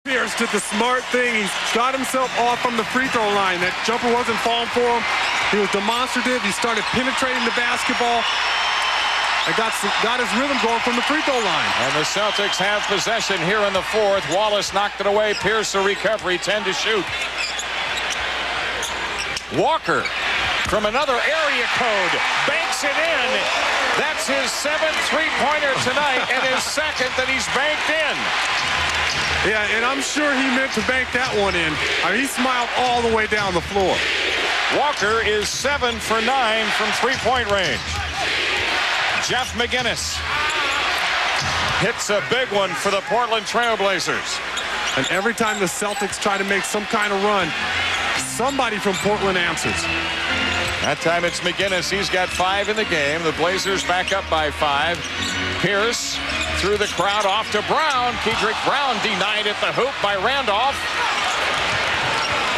Pierce did the smart thing. He got himself off from the free throw line. That jumper wasn't falling for him. He was demonstrative. He started penetrating the basketball and got his rhythm going from the free throw line. And the Celtics have possession here in the fourth. Wallace knocked it away. Pierce a recovery, 10 to shoot. Walker from another area code banks it in. That's his 7th three-pointer tonight and his second that he's banked in. Yeah, and I'm sure he meant to bank that one in. I mean, he smiled all the way down the floor. Walker is 7 for 9 from three-point range. Jeff McInnes hits a big one for the Portland Trail Blazers. And every time the Celtics try to make some kind of run, somebody from Portland answers. That time it's McInnes. He's got 5 in the game. The Blazers back up by 5. Pierce through the crowd off to Brown. Kedrick Brown denied at the hoop by Randolph.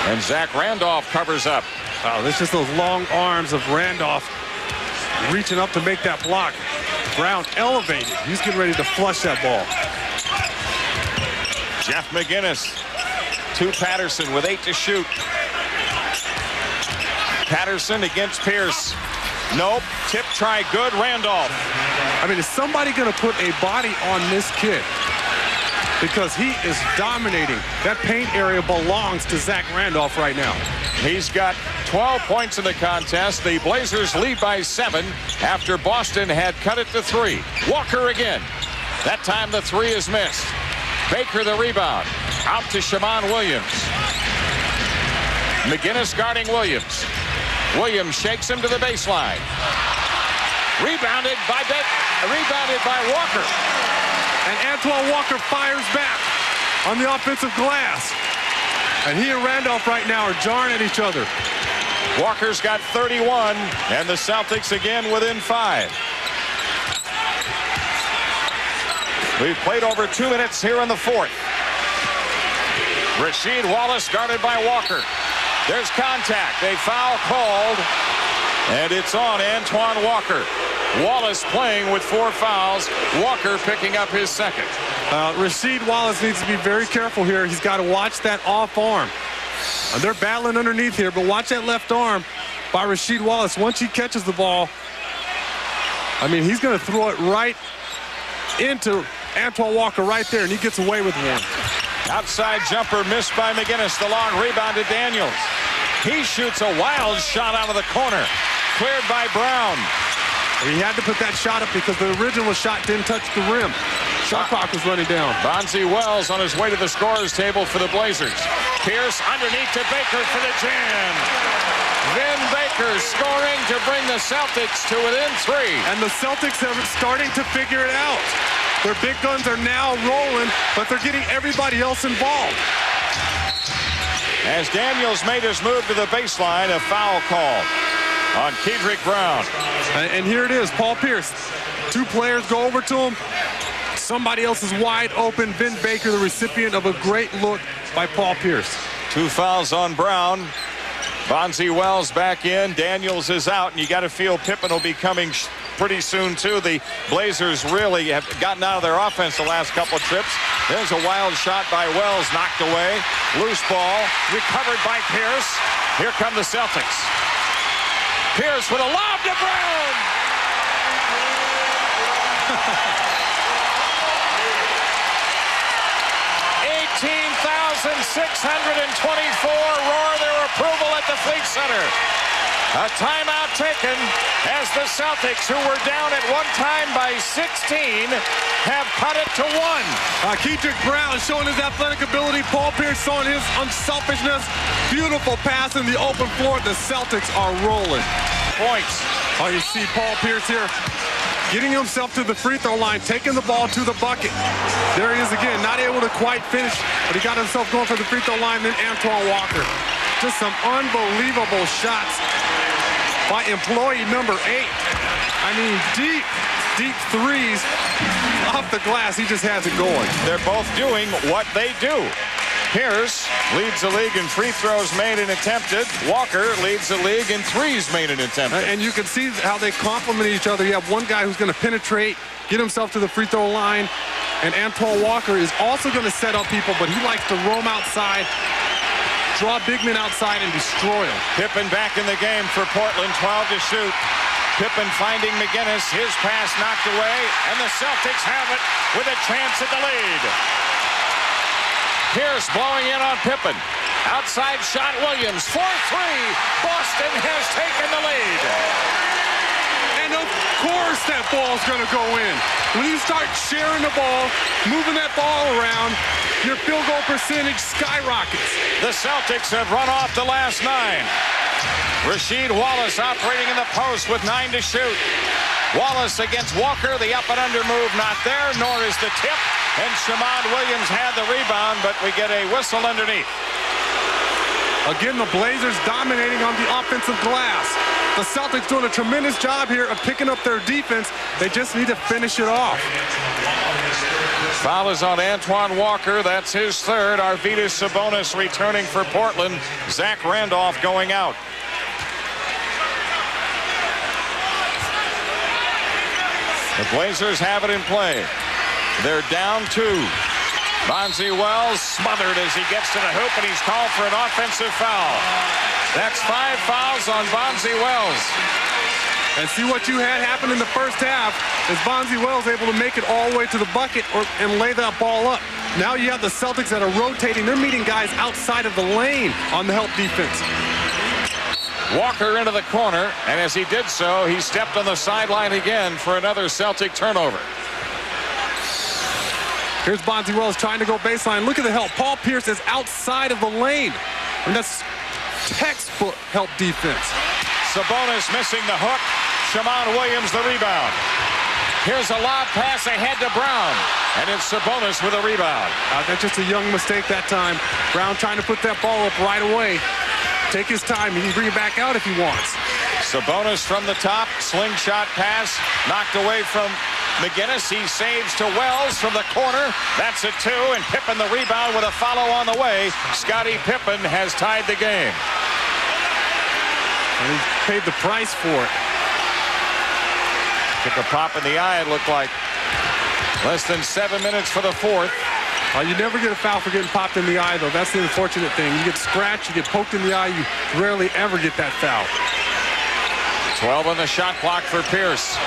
And Zach Randolph covers up. Oh, there's just those long arms of Randolph reaching up to make that block. Brown elevated. He's getting ready to flush that ball. Jeff McInnes to Patterson with 8 to shoot. Patterson against Pierce. Nope. Tip try good. Randolph. I mean, is somebody going to put a body on this kid? Because he is dominating. That paint area belongs to Zach Randolph right now. He's got 12 points in the contest. The Blazers lead by 7 after Boston had cut it to 3. Walker again. That time the 3 is missed. Baker the rebound. Out to Shammond Williams. McInnes guarding Williams. Williams shakes him to the baseline. Rebounded by Walker. And Antoine Walker fires back on the offensive glass. And he and Randolph right now are jarring at each other. Walker's got 31, and the Celtics again within 5. We've played over 2 minutes here in the fourth. Rasheed Wallace guarded by Walker. There's contact. A foul called, and it's on Antoine Walker. Wallace playing with 4 fouls. Walker picking up his second. Rasheed Wallace needs to be very careful here. He's got to watch that off arm. They're battling underneath here, but watch that left arm by Rasheed Wallace. Once he catches the ball, I mean, he's going to throw it right into Antoine Walker right there, and he gets away with one. Outside jumper missed by McInnes. The long rebound to Daniels. He shoots a wild shot out of the corner. Cleared by Brown. He had to put that shot up because the original shot didn't touch the rim. Shot clock was running down. Bonzi Wells on his way to the scorer's table for the Blazers. Pierce underneath to Baker for the jam. Vin Baker scoring to bring the Celtics to within 3. And the Celtics are starting to figure it out. Their big guns are now rolling, but they're getting everybody else involved. As Daniels made his move to the baseline, a foul call on Kedrick Brown. And here it is, Paul Pierce. 2 players go over to him. Somebody else is wide open. Vin Baker, the recipient of a great look by Paul Pierce. 2 fouls on Brown. Bonzi Wells back in. Daniels is out, and you got to feel Pippen will be coming pretty soon, too. The Blazers really have gotten out of their offense the last couple of trips. There's a wild shot by Wells, knocked away. Loose ball, recovered by Pierce. Here come the Celtics. Pierce with a lob to Brown. 18,624 roar their approval at the Fleet Center. A timeout taken as the Celtics, who were down at one time by 16, have cut it to 1. Kedrick Brown showing his athletic ability. Paul Pierce showing his unselfishness. Beautiful pass in the open floor. The Celtics are rolling. Points. Oh, you see Paul Pierce here getting himself to the free throw line, taking the ball to the bucket. There he is again, not able to quite finish, but he got himself going for the free throw line. Then Antoine Walker. Just some unbelievable shots by employee number 8. I mean, deep threes off the glass. He just has it going. They're both doing what they do. Pierce leads the league in free throws made and attempted. Walker leads the league in threes made and attempted. And you can see how they complement each other. You have one guy who's going to penetrate, get himself to the free throw line, And Antoine Walker is also going to set up people, but he likes to roam outside, draw big men outside, and destroy them. Pippen back in the game for Portland, 12 to shoot. Pippen finding McGinnis, his pass knocked away, and the Celtics have it with a chance at the lead. Pierce blowing in on Pippen. Outside shot, Williams, 4-3. Boston has taken the lead. And of course that ball's going to go in. When you start sharing the ball, moving that ball around, your field goal percentage skyrockets. The Celtics have run off the last 9. Rasheed Wallace operating in the post with 9 to shoot. Wallace against Walker, the up and under move not there, nor is the tip. And Shamond Williams had the rebound, but we get a whistle underneath. Again, the Blazers dominating on the offensive glass. The Celtics doing a tremendous job here of picking up their defense. They just need to finish it off. Foul is on Antoine Walker. That's his third. Arvydas Sabonis returning for Portland. Zach Randolph going out. The Blazers have it in play. They're down 2. Bonzi Wells smothered as he gets to the hoop, and he's called for an offensive foul. That's 5 fouls on Bonzi Wells. And see what you had happen in the first half is Bonzi Wells able to make it all the way to the bucket and lay that ball up. Now you have the Celtics that are rotating. They're meeting guys outside of the lane on the help defense. Walker into the corner, and as he did so, he stepped on the sideline again for another Celtic turnover. Here's Bonzi Wells trying to go baseline. Look at the help. Paul Pierce is outside of the lane. And that's textbook help defense. Sabonis missing the hook. Shamond Williams the rebound. Here's a lob pass ahead to Brown. And it's Sabonis with a rebound. That's just a young mistake that time. Brown trying to put that ball up right away. Take his time. He can bring it back out if he wants. Sabonis from the top. Slingshot pass. Knocked away from McGinnis. He saves to Wells from the corner. That's a 2. And Pippen the rebound with a follow on the way. Scottie Pippen has tied the game. And he paid the price for it. Took a pop in the eye, it looked like. Less than 7 minutes for the fourth. You never get a foul for getting popped in the eye, though. That's the unfortunate thing. You get scratched, you get poked in the eye, you rarely ever get that foul. 12 on the shot clock for Pierce.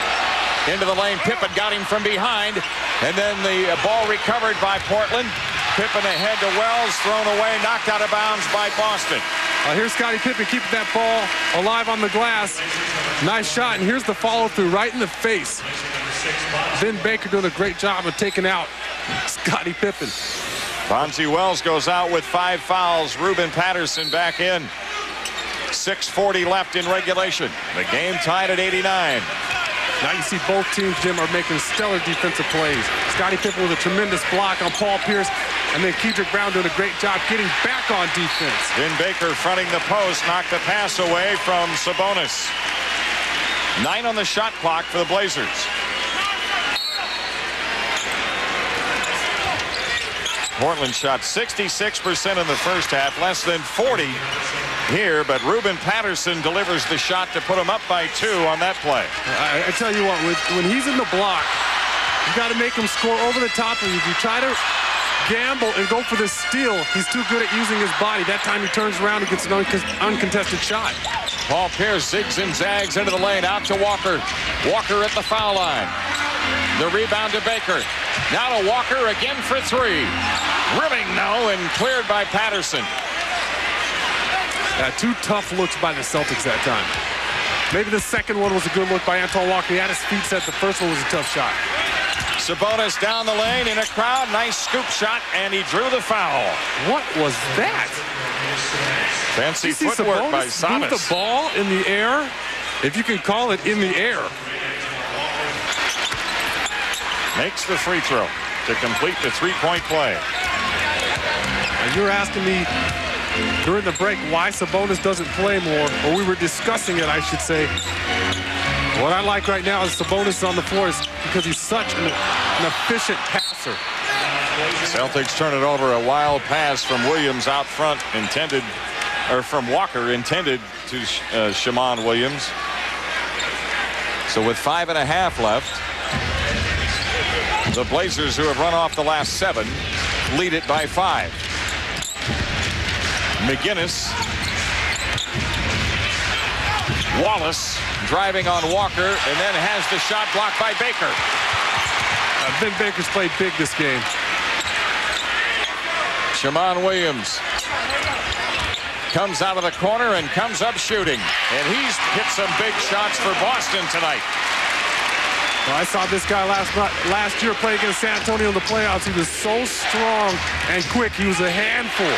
Into the lane, Pippen got him from behind. And then the ball recovered by Portland. Pippen ahead to Wells, thrown away, knocked out of bounds by Boston. Here's Scottie Pippen keeping that ball alive on the glass. Nice shot, and here's the follow-through right in the face. Ben Baker doing a great job of taking out Scottie Pippen. Bonzi Wells goes out with 5 fouls. Ruben Patterson back in. 6:40 left in regulation. The game tied at 89. Now you see both teams, Jim, are making stellar defensive plays. Scottie Pippen with a tremendous block on Paul Pierce, and then Kedrick Brown doing a great job getting back on defense. Ben Baker fronting the post, knocked the pass away from Sabonis. 9 on the shot clock for the Blazers. Portland shot 66% in the first half, less than 40 here, but Ruben Patterson delivers the shot to put him up by 2 on that play. I tell you what, when he's in the block, you got to make him score over the top of you. If you try to gamble and go for the steal, he's too good at using his body. That time he turns around and gets an uncontested shot. Paul Pierce zigs and zags into the lane, out to Walker. Walker at the foul line. The rebound to Baker. Now to Walker again for 3. Rimming no, and cleared by Patterson. 2 tough looks by the Celtics that time. Maybe the second one was a good look by Antoine Walker. He had his feet set. The first one was a tough shot. Sabonis down the lane in a crowd. Nice scoop shot, and he drew the foul. What was that? Fancy footwork by Sabonis. Move the ball in the air, if you can call it in the air. Makes the free throw to complete the 3-point play. And you're asking me during the break why Sabonis doesn't play more, or we were discussing it, I should say. What I like right now is Sabonis on the floor is because he's such an efficient passer. Celtics turn it over. A wild pass from Williams out front, intended, or from Walker, intended to Shamond Williams. So with 5.5 left, The Blazers, who have run off the last 7, lead it by 5. McGinnis. Wallace driving on Walker and then has the shot blocked by Baker. Ben Baker's played big this game. Shammond Williams comes out of the corner and comes up shooting. And he's hit some big shots for Boston tonight. Well, I saw this guy last year play against San Antonio in the playoffs. He was so strong and quick. He was a handful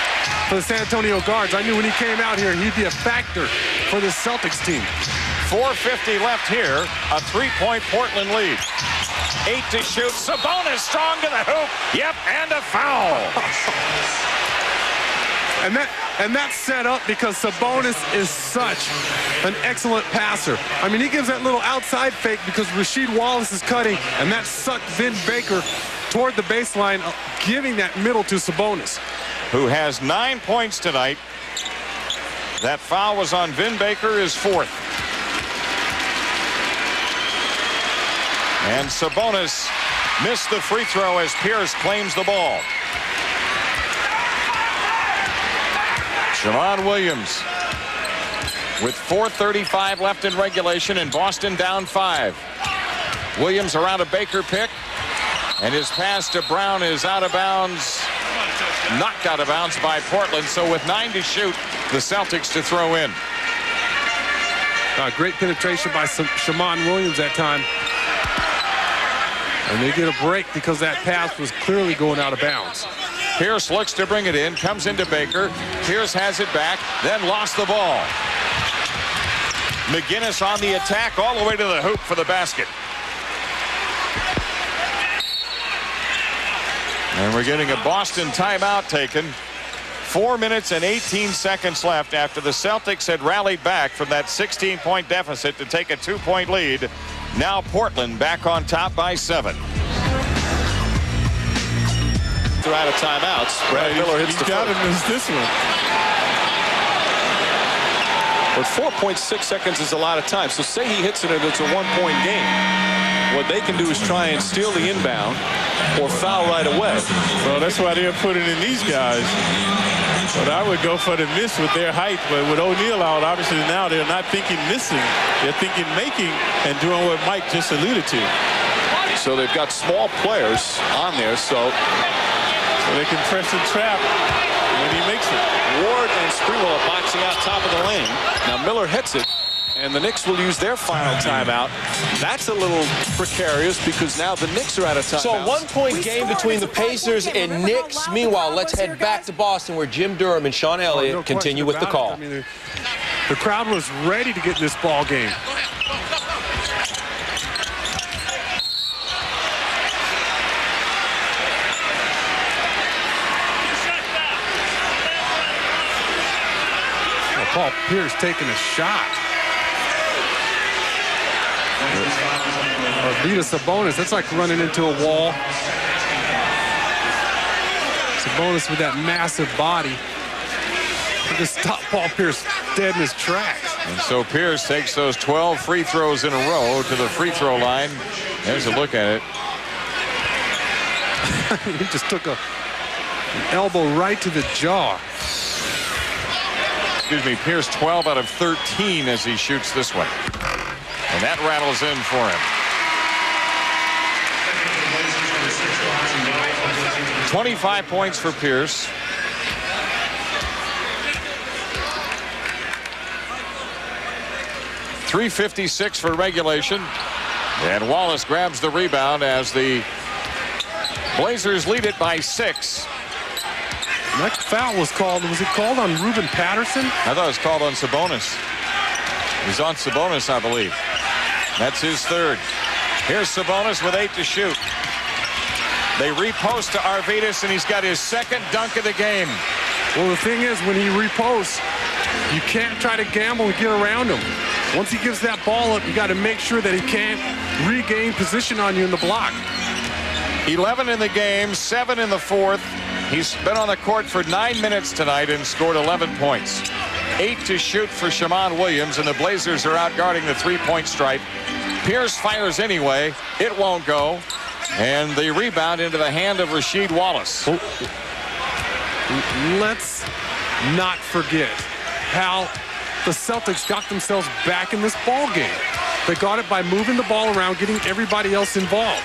for the San Antonio guards. I knew when he came out here, he'd be a factor for this Celtics team. 4:50 left here. A 3-point Portland lead. 8 to shoot. Sabonis strong to the hoop. Yep, and a foul. And that's set up because Sabonis is such an excellent passer. I mean, he gives that little outside fake because Rasheed Wallace is cutting, and that sucked Vin Baker toward the baseline, giving that middle to Sabonis, who has 9 points tonight. That foul was on Vin Baker, his 4th. And Sabonis missed the free throw as Pierce claims the ball. Shammond Williams with 4:35 left in regulation and Boston down 5. Williams around a Baker pick, and his pass to Brown is out of bounds, knocked out of bounds by Portland. So with 9 to shoot, the Celtics to throw in. Great penetration by Shammond Williams that time. And they get a break because that pass was clearly going out of bounds. Pierce looks to bring it in, comes into Baker. Pierce has it back, then lost the ball. McGinnis on the attack all the way to the hoop for the basket. And we're getting a Boston timeout taken. 4 minutes and 18 seconds left after the Celtics had rallied back from that 16-point deficit to take a 2-point lead. Now Portland back on top by 7. They're out of timeouts. Brad Miller hits the got to miss this one. But 4.6 seconds is a lot of time. So say he hits it and it's a 1-point game. What they can do is try and steal the inbound or foul right away. Well, that's why they're putting in these guys. But I would go for the miss with their height. But with O'Neal out, obviously now they're not thinking missing. They're thinking making and doing what Mike just alluded to. So they've got small players on there. So they can press and trap when he makes it. Ward and Sprewell are boxing out top of the lane. Now Miller hits it, and the Knicks will use their final timeout. That's a little precarious because now the Knicks are out of timeout. So a 1-point game between the Pacers and Knicks. Meanwhile, let's head back to Boston where Jim Durham and Sean Elliott continue with the call. I mean, the crowd was ready to get in this ball game. Paul Pierce taking a shot. Arvydas Sabonis, that's like running into a wall. Sabonis with that massive body. Just stop Paul Pierce dead in his tracks. And so Pierce takes those 12 free throws in a row to the free throw line. There's a look at it. He just took an elbow right to the jaw. Excuse me, Pierce 12 out of 13 as he shoots this one. And that rattles in for him. 25 points for Pierce. .356 for regulation. And Wallace grabs the rebound as the Blazers lead it by 6. That foul was called. Was it called on Ruben Patterson? I thought it was called on Sabonis. It was on Sabonis, I believe. That's his 3rd. Here's Sabonis with 8 to shoot. They repost to Arvydas, and he's got his 2nd dunk of the game. Well, the thing is, when he reposts, you can't try to gamble and get around him. Once he gives that ball up, you got to make sure that he can't regain position on you in the block. 11 in the game, 7 in the 4th. He's been on the court for 9 minutes tonight and scored 11 points. 8 to shoot for Shammond Williams, and the Blazers are out guarding the 3-point stripe. Pierce fires anyway. It won't go. And the rebound into the hand of Rasheed Wallace. Let's not forget how the Celtics got themselves back in this ball game. They got it by moving the ball around, getting everybody else involved.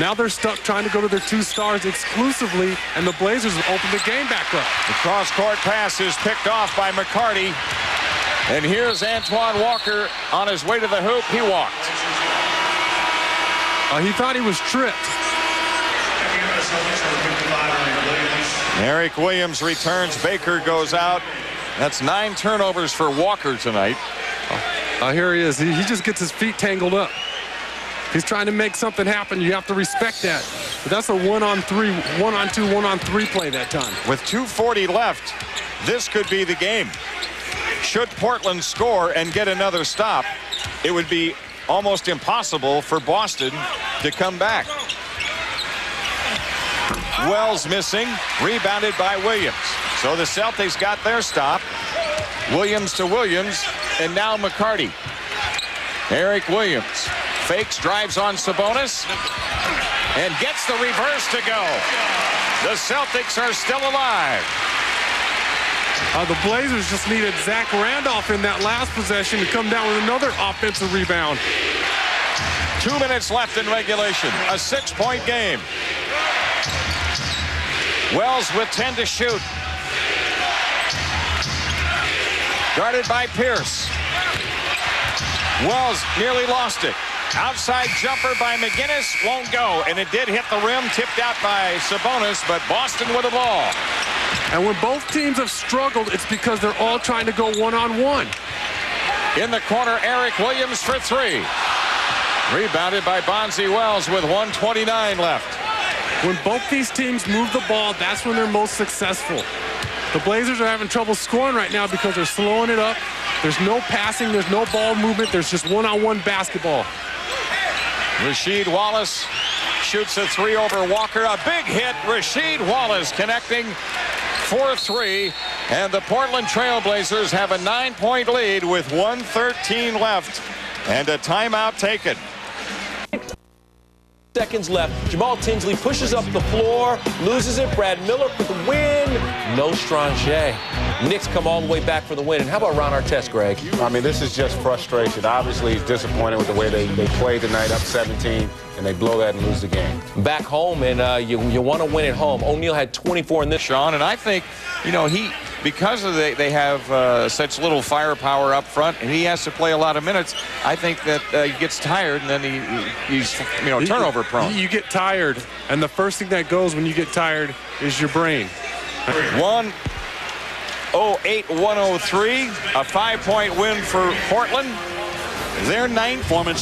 Now they're stuck trying to go to their 2 stars exclusively, and the Blazers have opened the game back up. The cross-court pass is picked off by McCarty. And here's Antoine Walker on his way to the hoop. He walked. He thought he was tripped. Eric Williams returns. Baker goes out. That's 9 turnovers for Walker tonight. Here he is. He just gets his feet tangled up. He's trying to make something happen. You have to respect that. But that's a 1-on-3, 1-on-2, 1-on-3 play that time. With 2:40 left, this could be the game. Should Portland score and get another stop, it would be almost impossible for Boston to come back. Wells missing, rebounded by Williams. So the Celtics got their stop. Williams to Williams, and now McCarty. Eric Williams fakes, drives on Sabonis, and gets the reverse to go. The Celtics are still alive. The Blazers just needed Zach Randolph in that last possession to come down with another offensive rebound. 2 minutes left in regulation. A 6-point game. Wells with 10 to shoot. Guarded by Pierce. Wells nearly lost it. Outside jumper by McGinnis won't go, and it did hit the rim, tipped out by Sabonis, but Boston with the ball. And when both teams have struggled, it's because they're all trying to go one-on-one. In the corner, Eric Williams for 3. Rebounded by Bonzi Wells with 1:29 left. When both these teams move the ball, that's when they're most successful. The Blazers are having trouble scoring right now because they're slowing it up. There's no passing, there's no ball movement, there's just one-on-one basketball. Rasheed Wallace shoots a 3 over Walker. A big hit. Rasheed Wallace connecting for 3. And the Portland Trailblazers have a 9-point lead with 1:13 left and a timeout taken. Seconds left. Jamal Tinsley pushes up the floor, loses it. Brad Miller for the win. No Stranger. Knicks come all the way back for the win. And how about Ron Artest, Greg? I mean, this is just frustration. Obviously, he's disappointed with the way they played tonight, up 17, and they blow that and lose the game. Back home, and you want to win at home. O'Neal had 24 in this. Sean, and I think, because of they have such little firepower up front, and he has to play a lot of minutes, I think that he gets tired, and then he's turnover prone. You get tired, and the first thing that goes when you get tired is your brain. 1:08-103, a 5-point win for Portland. Their 9th performance.